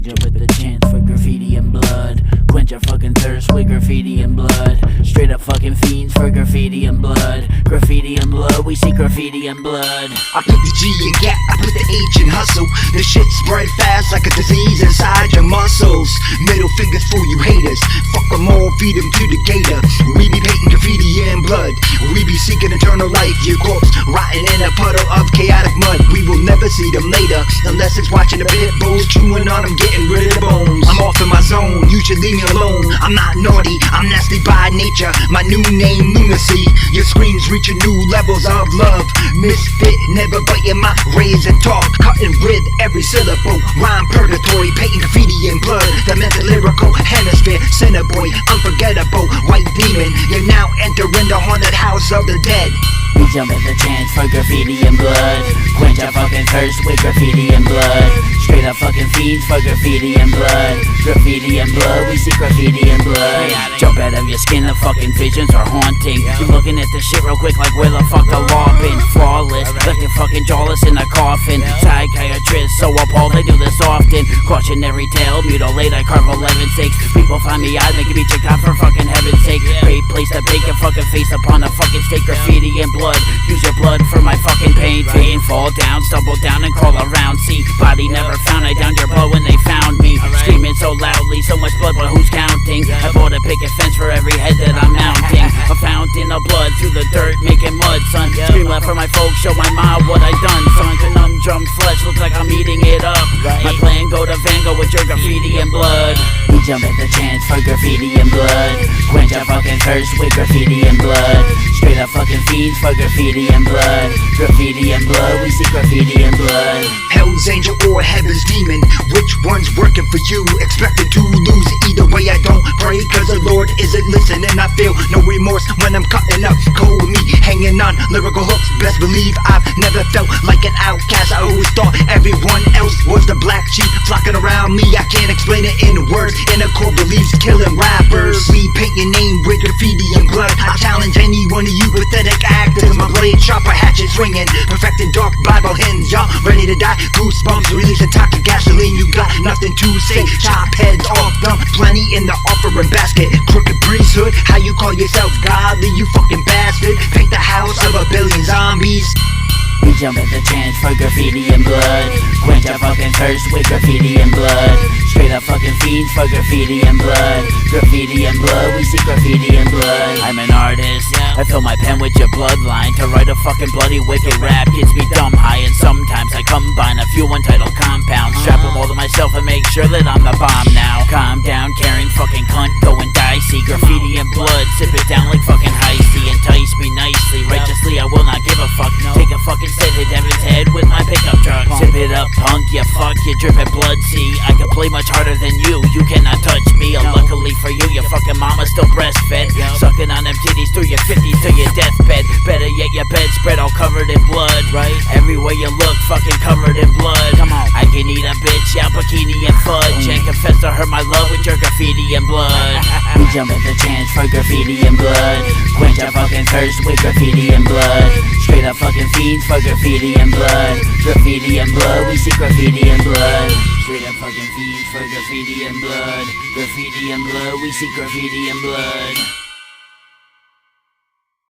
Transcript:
jump at the chance for graffiti and blood. Quench our fucking thirst with graffiti and blood. Straight up fucking fiends for graffiti and blood. Graffiti and blood, we see graffiti and blood. I put the G in gap, I put the H in hustle. The shit spread fast like a disease inside your muscles. Middle fingers for you haters. Fuck them all, feed them to the gator. We be painting graffiti and blood. We be seeking eternal life. Your corpse rotting in a puddle of chaotic mud. We will never see them later unless it's watching the pit bulls chewing on them, getting rid of the bones. I'm off in my zone, you should leave me alone. I'm not naughty, I'm nasty by nature. My new name, lunacy. Your screams reaching new levels of love. Misfit, never biting my razor talk. Cutting with every syllable. Rhyme purgatory, painting graffiti in blood. The mental lyrical hemisphere. Sinner boy, unforgettable. White demon, you're now entering the haunted house of the dead. We jump at the chance for graffiti and blood. Quench our fucking thirst with graffiti and blood. Straight up fucking fiends for graffiti and blood. Graffiti and blood, we see graffiti and blood. Jump out of your skin, the fucking visions are haunting. You looking at the shit real quick like where the fuck the law been. Flawless, left your fucking jawless in a coffin. Psychiatrist, so appalled, they do this often. Cautionary tale, mutilate, I carve 11 stakes. People find me out, make me check out for fucking heaven's sake. Great place to bake your fucking face upon a fucking stake. Graffiti and blood. Use your blood for my fucking pain. Fall down, stumble down and crawl around. See, body never found, I downed your blood when they found me. Screaming so loudly, so much blood, but who's counting? I bought a picket fence for every head that I'm mounting. A fountain of blood through the dirt, making mud, son. Scream loud for my folks, show my mom what I done, son. Conundrum flesh, looks like I'm eating it up. My plan, go to Vango with your graffiti and blood. We jump at the chance for graffiti and blood. Quench our fucking thirst with graffiti and blood. Straight up fucking fiends for graffiti and blood. Graffiti and blood, we see graffiti and blood. Hell's angel or heaven's demon, which one's working for you? Expected to lose either way. I don't pray cause the Lord isn't listening. I feel no remorse when I'm cutting up cold meat, hanging on lyrical hooks. Best believe I've never felt like an outcast. I always thought everyone else was the black sheep flocking around me. I can't explain it in words. In a core beliefs killing rappers. We paint your name with graffiti and blood. I challenge any one of you pathetic actors. My blade sharper, hatchet swinging, perfecting dark Bible hymns. Y'all ready to die? Goosebumps, releasing toxic gasoline. You got nothing to say. Chop heads off them, plenty in the offering basket. Crooked priesthood, how you call yourself godly? You fucking bastard. Paint the house of a billion zombies. We jump at the chance for graffiti and blood. Quench our fucking thirst with graffiti and blood. Straight up fucking fiends for graffiti and blood. Graffiti and blood, we see graffiti and blood. I'm an artist, I fill my pen with your bloodline. To write a fucking bloody wicked rap gets me dumb high. And sometimes I combine a few untitled compounds. Strap them all to myself and make sure that I'm the bomb now. Calm down, Karen fucking cunt, going dicey. Graffiti and blood, sip it down like fucking Heisty. Entice me nicely, righteously I will not give a fuck. Take a fucking set, hit Devin's head with my pickup truck. Sip it up, punk, you fuck, you dripping blood. See, I can play much harder than you cannot touch me. Luckily for you, your fucking mama still breastfed. Sucking on them titties through your 50s to your deathbed. Better yet, your bedspread all covered in blood. Everywhere you look, fucking covered in blood. Come on, I can eat a bitch, out bikini and fudge, and confess to her my love with your graffiti and blood. We jump at the chance for graffiti and blood. Quench our fucking thirst with graffiti and blood. Straight up fucking fiends for graffiti and blood. Graffiti and blood, we see graffiti and blood. Straight up fucking fiends for graffiti and blood. Graffiti and blood, we see graffiti and blood.